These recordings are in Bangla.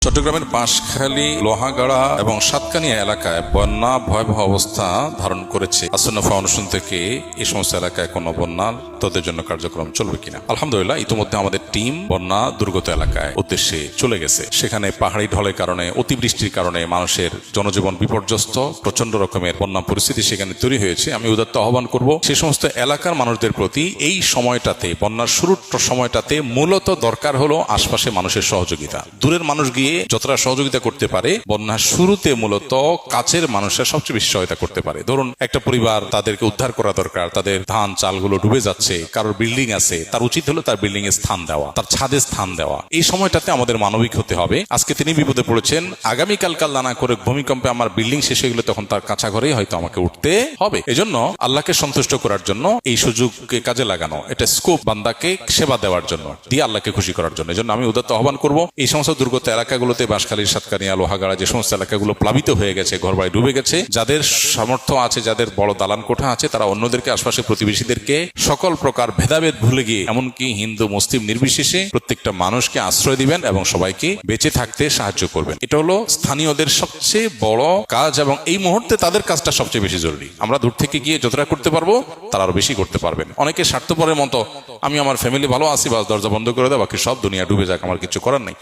চট্টগ্রামের বাঁশখালী, লোহাগাড়া এবং সাতকানিয়া এলাকায় বন্যা ভয়াবহ অবস্থা ধারণ করেছে। আসন্না ফাউন্ডেশন থেকে এই সমস্ত এলাকায় কোনো বন্যার তাদের জন্য কার্যক্রম চলবে কিনা। আলহামদুলিল্লাহ, ইতিমধ্যে আমাদের টিম বন্যা দুর্গত এলাকায় উদ্দেশ্যে চলে গেছে। সেখানে পাহাড়ি ঢলের কারণে, অতিবৃষ্টির কারণে মানুষের জনজীবন বিপর্যস্ত, প্রচন্ড রকমের বন্যা পরিস্থিতি সেখানে তৈরি হয়েছে। আমি উদাত্ত আহ্বান করব সে সমস্ত এলাকার মানুষদের প্রতি, এই সময়টাতে, বন্যার শুরুর সময়টাতে মূলত দরকার হলো আশপাশে মানুষের সহযোগিতা। দূরের মানুষ গিয়ে যতটা সহযোগিতা করতে পারে, বন্যার শুরুতে মূলত কাছের মানুষরা সবচেয়ে বেশি সহায়তা করতে পারে। ধরুন, একটা পরিবার, তাদেরকে উদ্ধার করা দরকার, তাদের ধান চালগুলো ডুবে যাচ্ছে, কারোর বিল্ডিং আছে, তার উচিত হলো তার বিল্ডিং এ স্থান দেওয়া, তার ছাদে স্থান দেওয়া। এই সময়টাতে আমাদের মানবিক হতে হবে। আজকে তিনি বিপদে পড়েছেন, আগামীকাল কাল্লা না করে ভূমিকম্পে আমার বিল্ডিং শেষ হয়ে গেলে তখন তার কাঁচা ঘরেই হয়তো আমাকে উঠতে হবে। এজন্য আল্লাহকে সন্তুষ্ট করার জন্য এই সুযোগকে কাজে লাগানো, এটা স্কোপ বান্দাকে সেবা দেওয়ার জন্য, দিয়ে আল্লাহকে খুশি করার জন্য। এজন্য আমি উদাত্ত আহ্বান করব, এই সমস্ত দুর্গত এলাকাগুলোতে, বাঁশখালী, সাতকানিয়া, লোহাগাড়া, যে সমস্ত এলাকাগুলো প্লাবিত হয়ে গেছে, ঘরবাড়ি ডুবে গেছে, যাদের সামর্থ্য আছে, যাদের বড় দালান কোঠা আছে, তারা অন্যদেরকে, আশপাশের প্রতিবেশীদেরকে সকল প্রকার ভেদাভেদ ভুলে গিয়ে, এমনকি হিন্দু মুসলিম নির্বিশেষে প্রত্যেকটা মানুষকে আশ্রয় দিবেন এবং সবাইকে বেঁচে থাকতে সাহায্য করবেন। এটা হলো স্থানীয়দের সবচেয়ে বড় কাজ এবং এই মুহূর্তে তাদের কাজটা সবচেয়ে বেশি জরুরি। আমরা দূর থেকে গিয়ে যতটা করতে পারবো তারা আরো বেশি করতে পারবেন। অনেকে স্বার্থপরের মতো, আমি আমার ফ্যামিলি ভালো আছি, বাস দরজা বন্ধ করে দেওয়া, বাকি সব দুনিয়া ডুবে যাক, আমার কিছু করার নেই।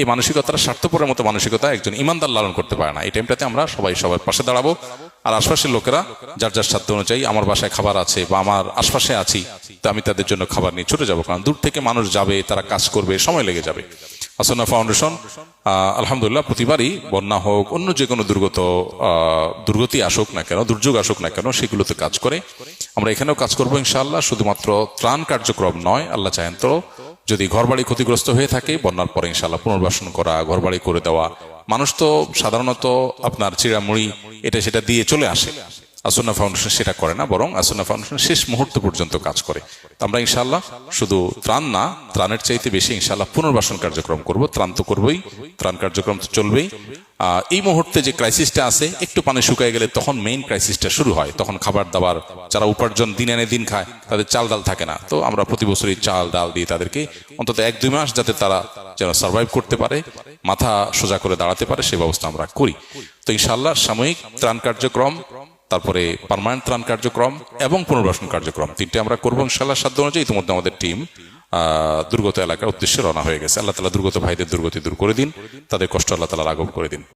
এই মানসিকতাটা, স্বার্থপরের মতো মানসিকতা একজন ইমানদার লালন করতে পারে না। এই টাইমটাতে আমরা সবার পাশে দাঁড়াবো, আর আশপাশের লোকেরা যার যার সাধ্য অনুযায়ী, আমার বাসায় খাবার আছে বা আমার আশপাশে আছি, তো আমি তাদের জন্য খাবার নিয়ে ছুটে যাবো। কারণ দূর থেকে মানুষ যাবে, তারা কাজ করবে, সময় লেগে যাবে। আসন্না ফাউন্ডেশন আলহামদুলিল্লাহ প্রতিবারই বন্যা হোক, অন্য যে কোনো দুর্গতি আসুক না কেন, দুর্যোগ আসুক না কেন, সেগুলোতে কাজ করে। আমরা এখানেও কাজ করবো ইনশাআল্লাহ। শুধুমাত্র ত্রাণ কার্যক্রম নয়, আল্লাহ চাহেন তো যদি ঘরবাড়ি ক্ষতিগ্রস্ত হয়ে থাকে, বন্যার পরে ইনশাআল্লাহ পুনর্বাসন করা, ঘরবাড়ি করে দেওয়া। মানুষ তো সাধারণত আপনার চিড়ামুড়ি এটা সেটা দিয়ে চলে আসে, আসন্না ফাউন্ডেশন সেটা করে না, বরং আসন্না ফাউন্ডেশন শেষ মুহূর্ত পর্যন্ত কাজ করে। আমরা ইনশাআল্লাহ শুধু ত্রাণ না, ত্রাণের চাইতে বেশি ইনশাআল্লাহ পুনর্বাসন কার্যক্রম করব। ত্রাণ তো করবই, ত্রাণ কার্যক্রম তো চলবেই। এই মুহূর্তে যে ক্রাইসিসটা আছে, একটু পানি শুকায় গেলে তখন মেইন ক্রাইসিসটা শুরু হয়। তখন খাবার দাবার, যারা উপার্জন দিন আনে দিন খায়, তাদের চাল ডাল থাকে না। তো আমরা প্রতি বছরই চাল ডাল দিয়ে তাদেরকে অন্তত 1-2 মাস যাতে তারা যেন সার্ভাইভ করতে পারে, মাথা সোজা করে দাঁড়াতে পারে, সেই ব্যবস্থা আমরা করি। তো ইনশাআল্লাহ সাময়িক ত্রাণ কার্যক্রম, তারপরে পার্মানেন্ট ত্রাণ কার্যক্রম এবং পুনর্বাসন কার্যক্রম, তিনটে আমরা করবো ইনশাআল্লাহ সাধ্য অনুযায়ী। ইতিমধ্যে আমাদের টিম দুর্গত এলাকার উদ্দেশ্যে রওনা হয়ে গেছে। আল্লাহ তাআলা দুর্গত ভাইদের দুর্গতি দূর করে দিন, তাদের কষ্ট আল্লাহ তাআলা লাঘব করে দিন।